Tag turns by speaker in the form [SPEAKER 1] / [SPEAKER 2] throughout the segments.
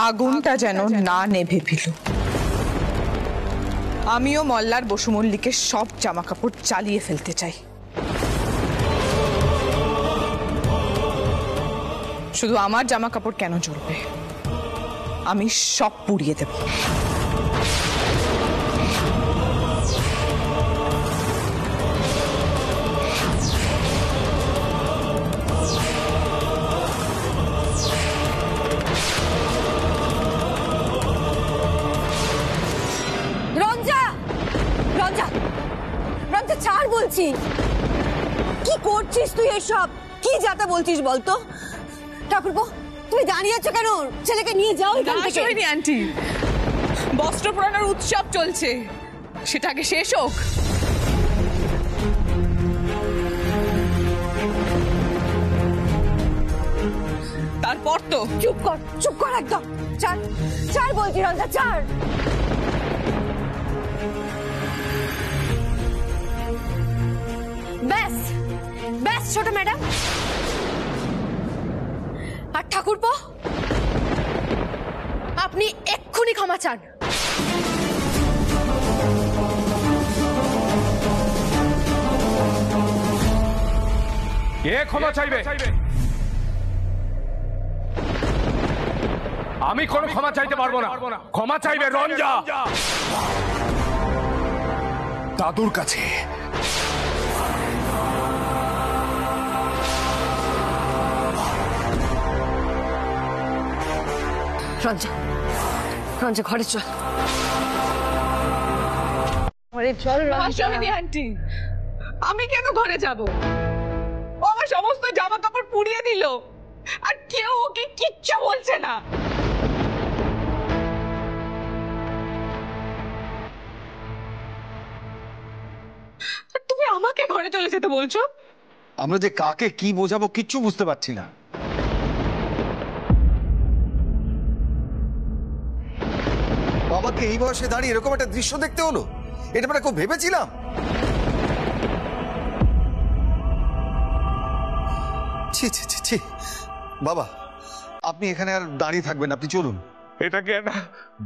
[SPEAKER 1] আগুনটা যেন না নেভে ফেল। আমিও মল্লার বসু মল্লিকের সব জামা কাপড় জ্বালিয়ে ফেলতে চাই। শুধু আমার জামা কাপড় কেন জ্বলবে, আমি সব পুড়িয়ে দেব।
[SPEAKER 2] ছাড় বলছি। কি করছিস তুই এসব? কি যাতা বলছিস বলতো? ঠাকুরপো, তুমি দাঁড়িয়ে আছো কেন? ছেলেকে নিয়ে যাও এখান থেকে।
[SPEAKER 1] আন্টি, বস্ত্র পরানোর উৎসব চলছে, সেটা আগে শেষ হোক। তারপর তো।
[SPEAKER 2] চুপ কর একদম। ছাড় ছাড় বলছি রঞ্জা, ছাড়। ব্যাস ব্যাস ছোট ম্যাডাম। আর ঠাকুরপো, আপনি এক্ষুনি ক্ষমা চান।
[SPEAKER 3] কে ক্ষমা চাইবে? আমি কোনো ক্ষমা চাইতে পারবো না। ক্ষমা চাইবে রঞ্জা দাদুর কাছে।
[SPEAKER 2] রঞ্জা, রঞ্জা ঘরে চল।
[SPEAKER 1] আন্টি, আমি কেন ঘরে যাব? ও আমার সমস্ত জামা কাপড় পুড়িয়ে দিল, আর কেউ ওকে কিচ্ছু বলছে না। তুমি আমাকে ঘরে চলে যেতে বলছো?
[SPEAKER 4] আমরা যে কাকে কি বোঝাবো কিচ্ছু বুঝতে পারছি না। বাবাকে এই বয়সে দাঁড়িয়ে এরকম একটা দৃশ্য দেখতে হলো, এটা মানে খুব ভেবেছিলাম। ছি ছি ছি ছি। বাবা, আপনি এখানে আর দাঁড়িয়ে থাকবেন, আপনি চলুন।
[SPEAKER 3] এটা কি একটা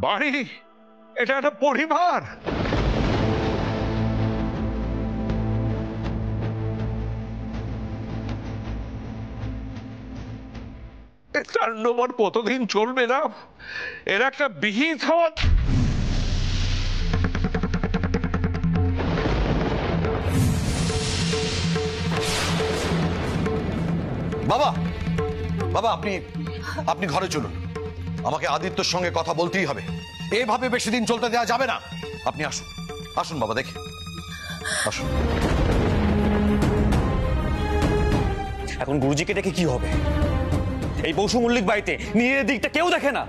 [SPEAKER 3] বাড়ি? এটা একটা পরিবার। 4 নম্বর কতদিন চলবে না? এর একটা বিহিত হওয়া।
[SPEAKER 4] বাবা, বাবা আপনি আপনি ঘরে চলুন। আমাকে আদিত্যর সঙ্গে কথা বলতেই হবে। এভাবে বেশি দিন চলতে দেওয়া যাবে না। আপনি আসুন, আসুন বাবা, দেখে আসুন।
[SPEAKER 5] এখন গুরুজিকে ডেকে কি হবে? এই বসু মল্লিক বাড়িতে নিজের দিকটা কেউ দেখে না।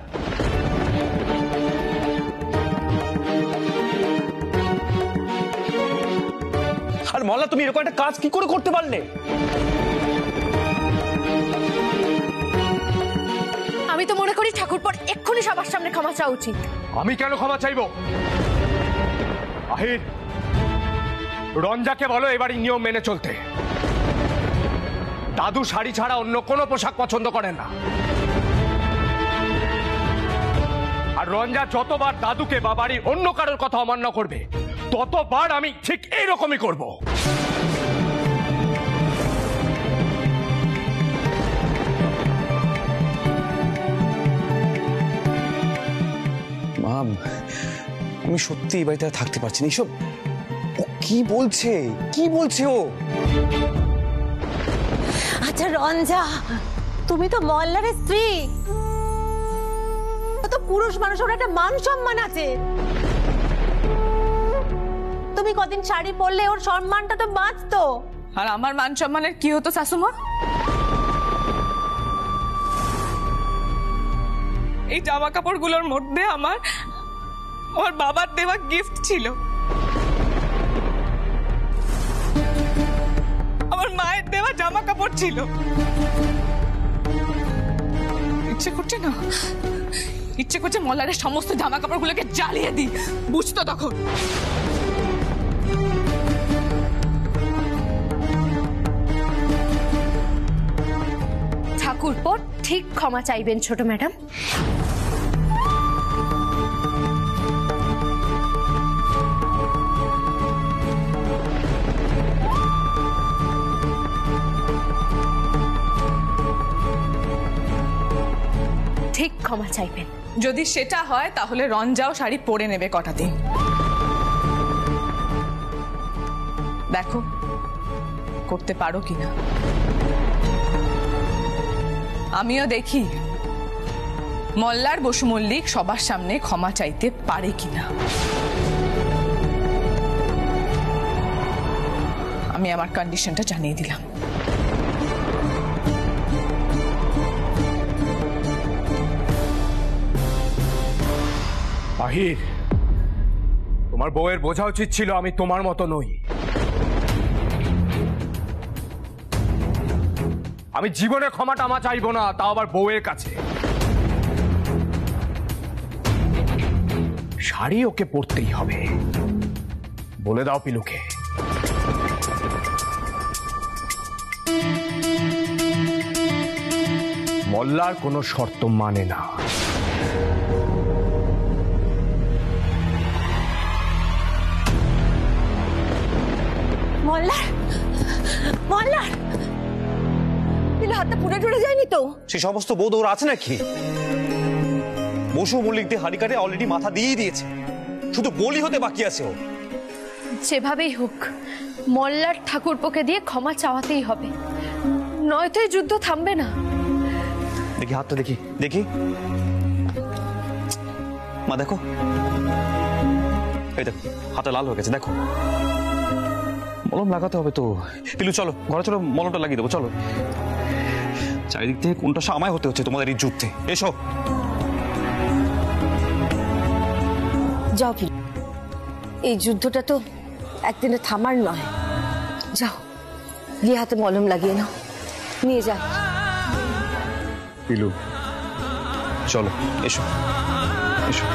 [SPEAKER 5] আর মল্লা, তুমি এরকম একটা কাজ কি করে করতে পারলে?
[SPEAKER 2] আমি তো মনে করি ঠাকুরপোর এক্ষুনি সবার সামনে ক্ষমা চাওয়া উচিত।
[SPEAKER 3] আমি কেন ক্ষমা চাইবো? আহির, রঞ্জাকে বলো এবারই নিয়ম মেনে চলতে। দাদু শাড়ি ছাড়া অন্য কোনো পোশাক পছন্দ করেন না। আর রঞ্জা যতবার দাদুকে বা বাড়ির অন্য কারোর কথা অমান্য করবে, ততবার আমি ঠিক এইরকমই করব।
[SPEAKER 5] মা, আমি সত্যি এই বাড়িতে আর থাকতে পারছি না। এইসব ও কি বলছে? কি বলছে ও?
[SPEAKER 2] আচ্ছা রঞ্জা, তুমি তো মল্লারের স্ত্রী, তো পুরুষ মানুষ, ওর একটা মান সম্মান আছে। তুমি কদিন শাড়ি পরলে ওর সম্মানটা তো বাঁচতো।
[SPEAKER 1] আর আমার মান সম্মানের কি হতো শাশুমা? এই জামা কাপড়গুলোর মধ্যে আমার বাবার দেওয়া গিফট ছিল, আমার মায়ের দেওয়া জামা কাপড় ছিল। ইচ্ছে করছে না, ইচ্ছে করছে মল্লারের সমস্ত জামা কাপড়গুলোকে জ্বালিয়ে দিই, বুঝতো তখন।
[SPEAKER 2] ঠাকুরপো ঠিক ক্ষমা চাইবেন ছোট ম্যাডাম।
[SPEAKER 6] ক্ষমা চাইবেন।
[SPEAKER 1] যদি সেটা হয় তাহলে রঞ্জাও শাড়ি পরে নেবে কটা দিন। দেখো করতে পারো কিনা। আমিও দেখি মল্লার বসু মল্লিক সবার সামনে ক্ষমা চাইতে পারে কিনা। আমি আমার কন্ডিশনটা জানিয়ে দিলাম।
[SPEAKER 3] আহির, তোমার বউয়ের বোঝা উচিত ছিল আমি তোমার মতো নই। আমি জীবনে ক্ষমা টামা চাইবো না, তাও আবার বউয়ের কাছে। শাড়ি ওকে পরতেই হবে, বলে দাও পিলুকে। মল্লার কোনো শর্ত মানে না।
[SPEAKER 2] মল্লার মল্লার হাতটা পুড়ে টুড়ে যায়নি তো?
[SPEAKER 5] সে সমস্ত বোধ ওর আছে নাকি? বসু মল্লিক দিয়ে হাড়ি কাটে অলরেডি মাথা দিয়েই দিয়েছে, শুধু বলি হতে বাকি আছে ও।
[SPEAKER 6] যেভাবেই হোক মল্লার ঠাকুরপোকে দিয়ে ক্ষমা চাওয়াতেই হবে, নয়তো এই যুদ্ধ থামবে না।
[SPEAKER 5] দেখি হাতটা, দেখি দেখি। মা দেখো, এই দেখো হাতটা লাল হয়ে গেছে, দেখো। মলম লাগাতে হবে তো। পিলু চলো ঘরে চলো, মলমটা লাগিয়ে দেবো চলো। চারিদিক থেকে কোনটা আমায় হতে হচ্ছে তোমাদের এই যুদ্ধে। এসো।
[SPEAKER 2] যাও পিলু, এই যুদ্ধটা তো একদিনে থামার নয়। যাও গিয়ে হাতে মলম লাগিয়ে নাও, নিয়ে যাও।
[SPEAKER 5] পিলু চলো, এসো এসো।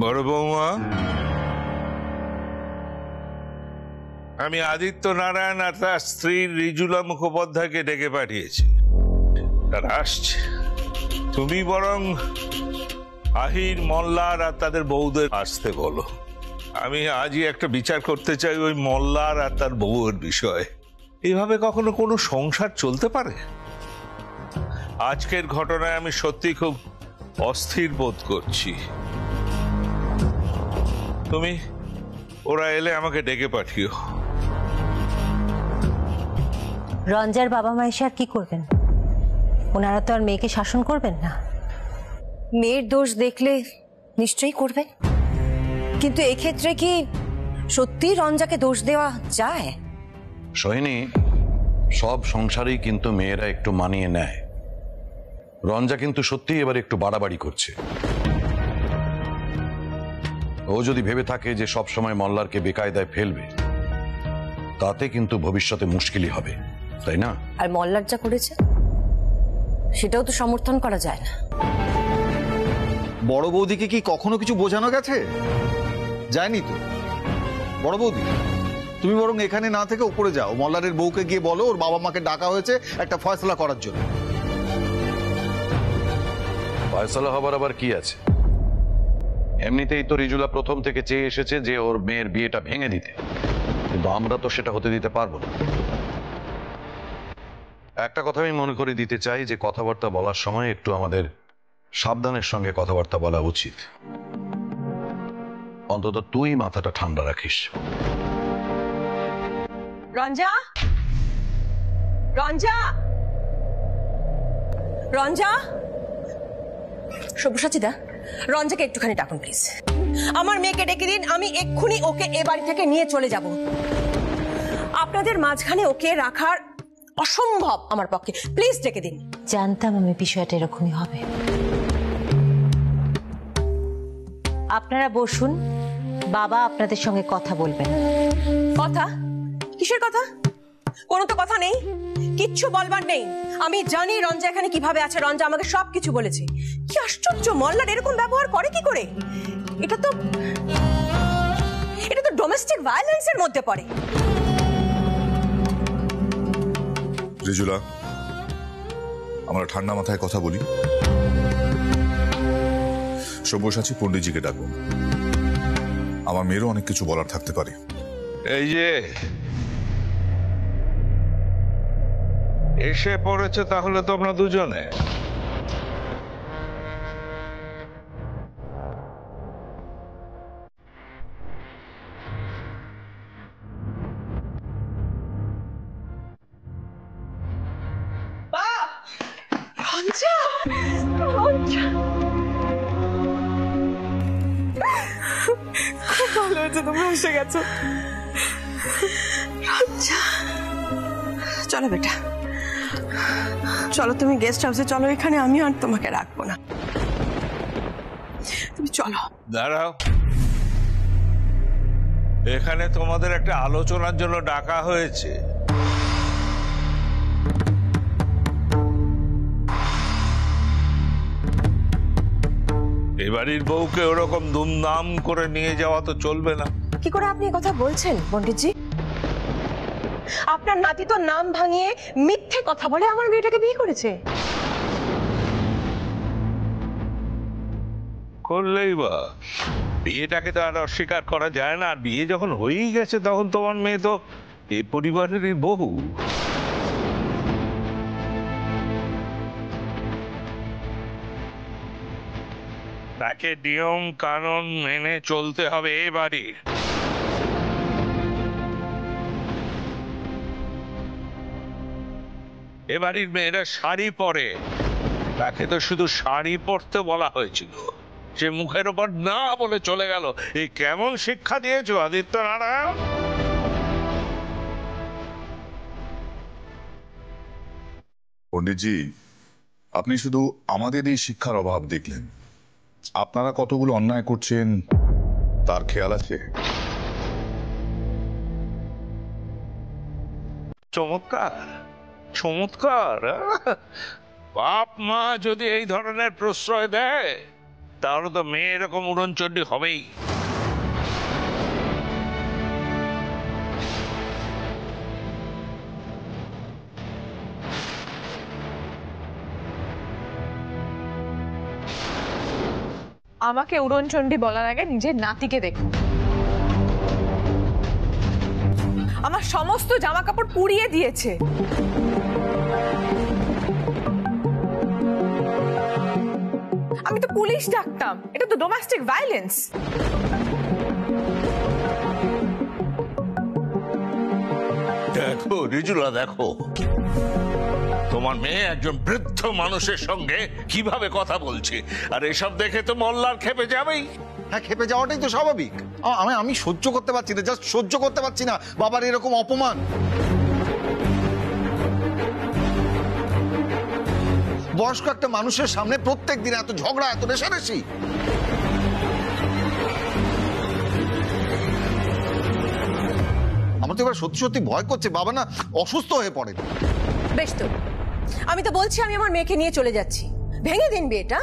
[SPEAKER 7] বড় বৌমা, আমি আদিত্য নারায়ণ আর তার স্ত্রী রিজুলা মুখোপাধ্যায়কে ডেকে পাঠিয়েছি, তারা আসছে। তুমি বরং আহির, মল্লার আর তাদের বউদের আসতে বলো। আমি আজই একটা বিচার করতে চাই ওই মল্লার আর তার বউয়ের বিষয়ে। এইভাবে কখনো কোনো সংসার চলতে পারে? আজকের ঘটনায় আমি সত্যি খুব অস্থির বোধ করছি। তুমি ওরা এলে আমাকে ডেকে পাঠিও।
[SPEAKER 8] রঞ্জার বাবা মা এসে আর কি করবেন? ওনারা তো আর মেয়েকে শাসন করবেন না।
[SPEAKER 2] মেয়ের দোষ দেখলে নিশ্চয়ই করবে, কিন্তু এক্ষেত্রে কি সত্যি রঞ্জাকে দোষ দেওয়া যায়?
[SPEAKER 4] সোহিনী, সব সংসারেই কিন্তু মেয়েরা একটু মানিয়ে নেয়। রঞ্জা কিন্তু সত্যি এবার একটু বাড়াবাড়ি করছে। ও যদি ভেবে থাকে যে সব সময় মল্লারকে বেকায়দায় ফেলবে, তাতে কিন্তু ভবিষ্যতে মুশকিলই হবে, তাই না?
[SPEAKER 2] আর মল্লার যা করেছে সেটাও তো সমর্থন করা যায় না।
[SPEAKER 9] বড় বৌদিকে কি কখনো কিছু বোঝানো গেছে? যায়নি তো। বড় বৌদি, তুমি বরং এখানে না থেকে উপরে যাও, মল্লারের বউকে গিয়ে বলো ওর বাবা মাকে ডাকা হয়েছে একটা ফয়সলা করার জন্য।
[SPEAKER 4] ফয়সলা হবার আবার কি আছে? এমনিতেই তো রিজুলা প্রথম থেকে চেয়ে এসেছে যে ওর মেয়ের বিয়েটা ভেঙে দিতে, কিন্তু আমরা তো সেটা হতে দিতে পারবো না। একটা কথা আমি মনে করে দিতে চাই যে কথাবার্তা বলার সময় একটু আমাদের সাবধানের সঙ্গে কথাবার্তা বলা উচিত। অন্তত তুই মাথাটা ঠান্ডা রাখিস।
[SPEAKER 2] রঞ্জা, রঞ্জা, রঞ্জা, সব্যসাচীদা, রঞ্জাকে একটুখানি ডাকুন প্লিজ। আমার মেয়েকে ডেকে দিন, আমি এক্ষুনি ওকে এ বাড়ি থেকে নিয়ে চলে যাব। আপনাদের মাঝখানে ওকে রাখার অসম্ভব আমার পক্ষে, প্লিজ ডেকে দিন।
[SPEAKER 8] জানতাম আমি বিষয়টা এরকমই হবে। আপনারা বসুন, বাবা আপনাদের সঙ্গে কথা বলবেন।
[SPEAKER 2] কথা? কিসের কথা? কোনো তো কথা নেই, কিচ্ছু বলবার নেই। আমি জানি রঞ্জা এখানে কিভাবে আছে, রঞ্জা আমাকে সবকিছু বলেছে। কি আশ্চর্য, মল্লার এরকম ব্যবহার করে কি করে? এটা তো ডোমেস্টিক ভায়োলেন্সের মধ্যে পড়ে।
[SPEAKER 10] রিজুলা, আমরা ঠান্ডা মাথায় কথা বলি। সব্যসাচী পণ্ডিতজিকে ডাকুন, আমার মেয়েরও অনেক কিছু বলার থাকতে পারে।
[SPEAKER 7] এই যে এসে পড়েছে তাহলে তোমরা দুজনে।
[SPEAKER 2] রঞ্জা, রঞ্জা, খুব ভালো হয়েছে তোমরা এসে গেছো। রঞ্জা, চলো বেটা, চলো তুমি গেস্ট হাউসে চলো, এখানে আমি আর তোমাকে রাখবো না, তুমি চলো।
[SPEAKER 7] দাঁড়াও, এখানে তোমাদের একটা আলোচনার জন্য ডাকা হয়েছে। এবাড়ির বউকে ওরকম দুমদাম করে নিয়ে যাওয়া তো চলবে না।
[SPEAKER 2] কি করে আপনি কথা বলছেন পণ্ডিতজি? আপনার নাতি তো নাম ভাঙিয়ে মিথ্যে কথা বলে আমার মেয়েটাকে বিয়ে করেছে।
[SPEAKER 7] করলেই বা, বিয়েটাকে তো আর অস্বীকার করা যায় না। আর বিয়ে যখন হয়েই গেছে তখন তোমার মেয়ে তো এই পরিবারেরই বউ। তাকে নিয়ম কানুন মেনে চলতে হবে এ বাড়ির। এ বাড়ির মেয়েরা শাড়ি পরে, তাকে তো শুধু শাড়ি পরতে বলা হয়েছিল, সে মুখের ওপর না বলে চলে গেল। এই কেমন শিক্ষা দিয়েছো আদিত্য নারায়ণ?
[SPEAKER 10] পণ্ডিতজি, আপনি শুধু আমাদের এই শিক্ষার অভাব দেখলেন, আপনারা কতগুলো অন্যায় করছেন তার খেয়াল আছে?
[SPEAKER 7] চমৎকার, চমৎকার। বাপ মা যদি এই ধরনের প্রশ্রয় দেয় তাহলে তো মেয়ে এরকম উড়নচণ্ডী হবেই।
[SPEAKER 1] আমাকে উড়নচণ্ডী বলার আগে নিজের নাতিকে দেখো। আমার সমস্ত জামা কাপড় পুড়িয়ে দিয়েছে। আমি তো পুলিশ ডাকতাম, এটা তো ডোমেস্টিক ভায়োলেন্স।
[SPEAKER 7] দেখো রিজুলা, দেখো তোমার মেয়ে একজন বৃদ্ধ মানুষের সঙ্গে কিভাবে কথা বলছে, আর এসব দেখে তো মল্লার খেপে যাবেই।
[SPEAKER 9] হ্যাঁ, খেপে যাওয়াটাই তো স্বাভাবিক। আমি সহ্য করতে পারছি না, জাস্ট সহ্য করতে পারছি না বাবার এরকম অপমান। বয়স্ক একটা মানুষের সামনে প্রত্যেক দিন এত ঝগড়া, এত রেষারেষি। আমার তো এবার সত্যি সত্যি ভয় করছে বাবা না অসুস্থ হয়ে পড়ে।
[SPEAKER 2] বেশ তো, আমি তো বলছি আমি আমার মেয়েকে নিয়ে চলে যাচ্ছি, ভেঙে দিন বিয়েটা।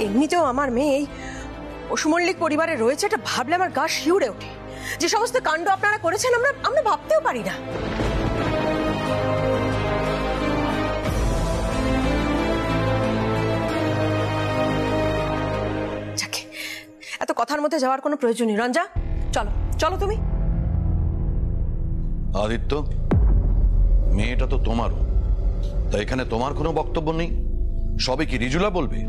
[SPEAKER 2] এমনিতেও আমার মেয়ে এই পশুমল্লিক পরিবারে রয়েছে, এটা ভাবলে আমার গা শিউরে ওঠে। যে সমস্ত কাণ্ড আপনারা করেছেন আমরা ভাবতেও পারি না। যাকে, এত কথার মধ্যে যাওয়ার কোনো প্রয়োজন নেই। রঞ্জা, চলো চলো তুমি।
[SPEAKER 4] আদিত্য, মেয়েটা তো তোমারও, তাই এখানে তোমার কোনো বক্তব্য নেই? সবে কি রিজুলা বলবে?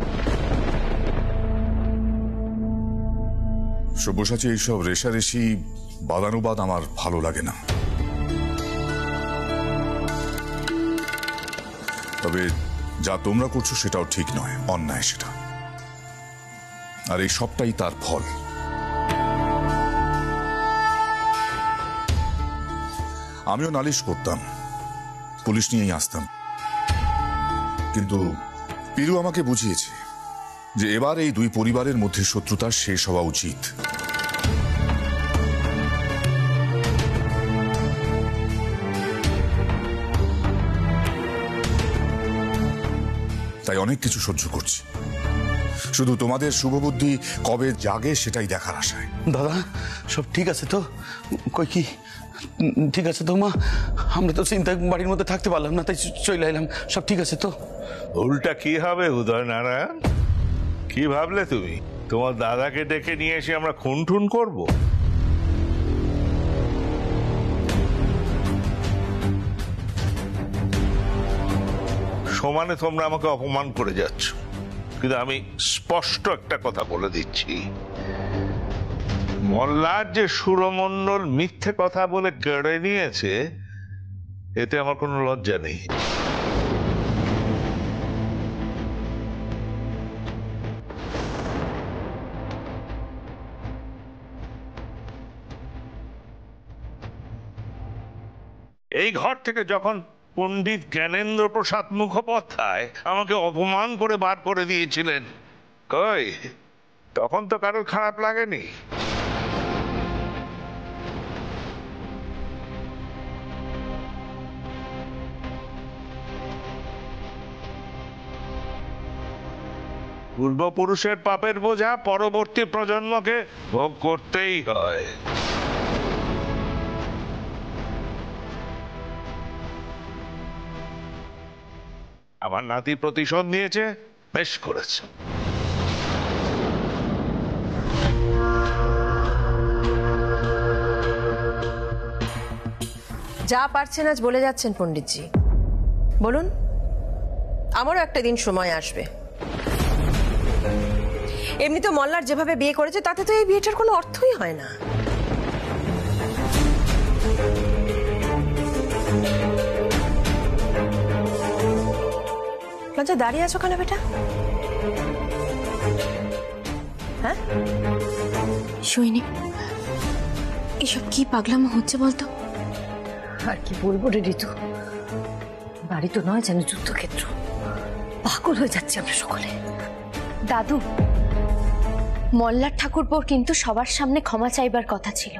[SPEAKER 10] সব্যসাচী, এইসব রেষারেষি বাদানুবাদ আমার ভালো লাগে না। তবে যা তোমরা করছো সেটাও ঠিক নয়, অন্যায় সেটা। আর এই সবটাই তার ফল। আমিও নালিশ করতাম, পুলিশ নিয়েই আসতাম, কিন্তু পিরু আমাকে বুঝিয়েছে যে এবার এই দুই পরিবারের মধ্যে শত্রুতা শেষ হওয়া উচিত। তাই অনেক কিছু সহ্য করছি, শুধু তোমাদের শুভবুদ্ধি কবে জাগে সেটাই দেখার আশায়।
[SPEAKER 11] দাদা সব ঠিক আছে তো? কই কি ঠিক আছে তো মা? আমরা তো চিন্তায় বাড়ির মধ্যে থাকতে পারলাম না, তাই চলে এলাম। সব ঠিক আছে তো?
[SPEAKER 7] উল্টা কি হবে উদয় নারায়ণ? কি ভাবলে তুমি তোমার দাদাকে ডেকে নিয়ে এসে আমরা খুন টুন করবো? সমানে তোমরা আমাকে অপমান করে যাচ্ছ, কিন্তু আমি স্পষ্ট একটা কথা বলে দিচ্ছি, মল্লার যে সুরমণ্ডল মিথ্যে কথা বলে কেড়ে নিয়েছে, এতে আমার কোনো লজ্জা নেই। এই ঘর থেকে যখন পণ্ডিত জ্ঞানেন্দ্র প্রসাদ মুখোপাধ্যায় আমাকে অপমান করে বার করে দিয়েছিলেন, কই তখন তো কারোর খারাপ লাগেনি। পূর্বপুরুষের পাপের বোঝা পরবর্তী প্রজন্মকে ভোগ করতেই হয়। আমার নাতি প্রতিশোধ নিয়েছে, বেশ করেছে।
[SPEAKER 2] যা পারছেন আজ বলে যাচ্ছেন পণ্ডিতজি, বলুন। আমারও একটা দিন সময় আসবে। এমনি তো মল্লার যেভাবে বিয়ে করেছে তাতে তো এই বিয়েটার কোনো অর্থই হয় না। লজ্জা দাঁড়িয়ে আছো কেন বেটা? হ্যাঁ
[SPEAKER 6] সৈনিক, এসব কি পাগলামো হচ্ছে বলতো?
[SPEAKER 8] আর কি বলবো রে ঋতু, বাড়ি তো নয় যেন যুদ্ধক্ষেত্র। পাগল হয়ে যাচ্ছে আমরা সকলে।
[SPEAKER 6] দাদু, মল্লার ঠাকুরপোর কিন্তু সবার সামনে ক্ষমা চাইবার কথা ছিল।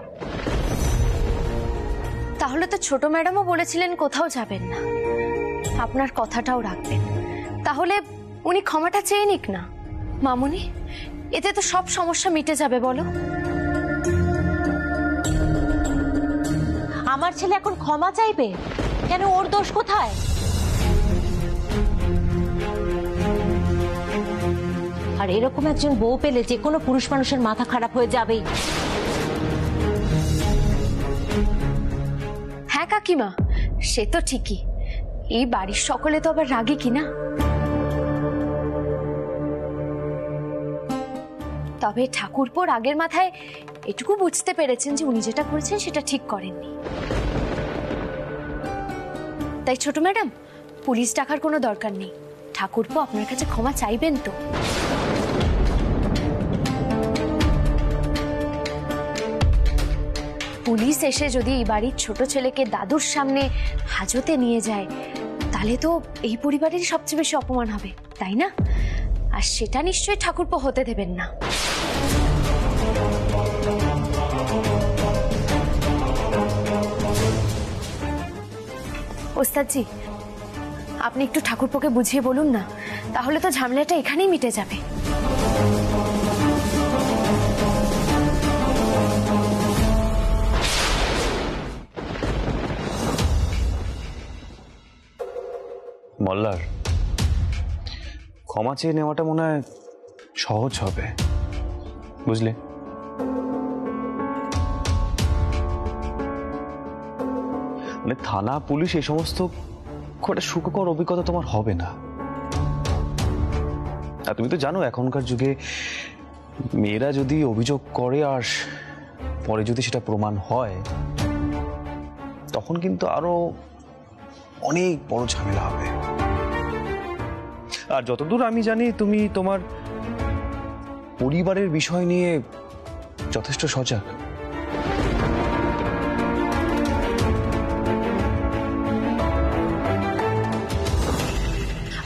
[SPEAKER 6] তাহলে তো ছোট ম্যাডামও বলেছিলেন কোথাও যাবেন না, আপনার কথাটাও রাখবেন। তাহলে উনি ক্ষমাটা চেয়ে নিক না মামুনি, এতে তো সব সমস্যা মিটে যাবে বলো।
[SPEAKER 8] আমার ছেলে এখন ক্ষমা চাইবে কেন? ওর দোষ কোথায়? আর এরকম একজন বউ পেলে যে কোনো পুরুষ মানুষের মাথা খারাপ হয়ে যাবেই।
[SPEAKER 6] হ্যাঁ কাকিমা, সে তো ঠিকই। এই বাড়ির সকলে তো আবার রাগী কিনা। তবে ঠাকুরপো রাগের মাথায় এটুকু বুঝতে পেরেছেন যে উনি যেটা করেছেন সেটা ঠিক করেননি। তাই ছোট ম্যাডাম, পুলিশ ডাকার কোনো দরকার নেই। ঠাকুরপো আপনার কাছে ক্ষমা চাইবেন তো? পুলিশ এসে যদি এই বাড়ির ছোট ছেলেকে দাদুর সামনে হাজতে নিয়ে যায়, তাহলে তো এই পরিবারের সবচেয়ে বেশি অপমান হবে, তাই না? আর সেটা নিশ্চয়ই ঠাকুরপো হতে দেবেন না। ওস্তাদজি, আপনি একটু ঠাকুরপোকে বুঝিয়ে বলুন না, তাহলে তো ঝামেলাটা এখানেই মিটে যাবে।
[SPEAKER 5] মল্লার ক্ষমা চেয়ে নেওয়াটা মনে হয় সহজ হবে, বুঝলে? মানে থানা পুলিশ এই সমস্ত খুব একটা সুখকর অভিজ্ঞতা তোমার হবে না। আর তুমি তো জানো এখনকার যুগে মেয়েরা যদি অভিযোগ করে আর পরে যদি সেটা প্রমাণ হয়, তখন কিন্তু আরো অনেক বড় ঝামেলা হবে। আর যতদূর আমি জানি তুমি তোমার পরিবারের বিষয় নিয়ে যথেষ্ট সজাগ।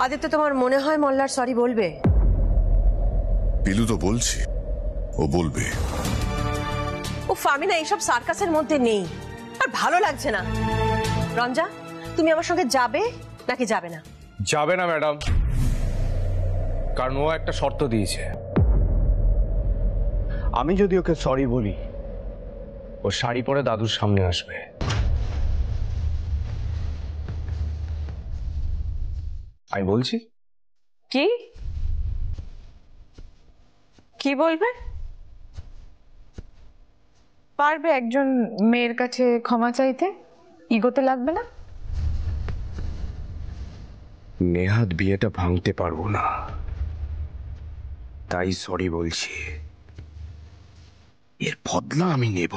[SPEAKER 2] আদিত্য, তোমার মনে হয় মল্লার সরি বলবে?
[SPEAKER 10] পিলু তো বলছি ও বলবে।
[SPEAKER 2] আমি না এইসব সার্কাসের মধ্যে নেই, আর ভালো লাগছে না। রঞ্জা, তুমি আমার সঙ্গে যাবে নাকি যাবে না?
[SPEAKER 3] যাবে না ম্যাডাম, কারণ ও একটা শর্ত দিয়েছে। আমি যদি ওকে সরি বলি, ও শাড়ি পরে দাদুর সামনে আসবে। আমি বলছি।
[SPEAKER 1] কি কি বলবে? পারবে একজন মেয়ের কাছে ক্ষমা চাইতে? ইগোতে লাগবে না?
[SPEAKER 3] নেহাত বিয়েটা ভাঙতে পারবো না, তাই সরি বলছি। এর বদলা আমি নেব,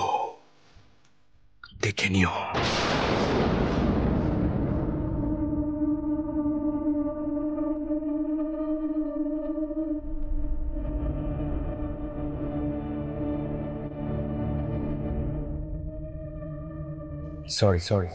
[SPEAKER 3] দেখে নিও। সরি।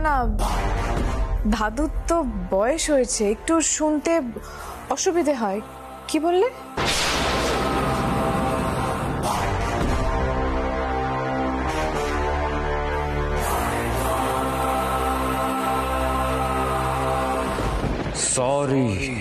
[SPEAKER 1] না, দাদুর তো বয়স হয়েছে, একটু শুনতে অসুবিধে হয়। কি বললে?
[SPEAKER 3] সরি।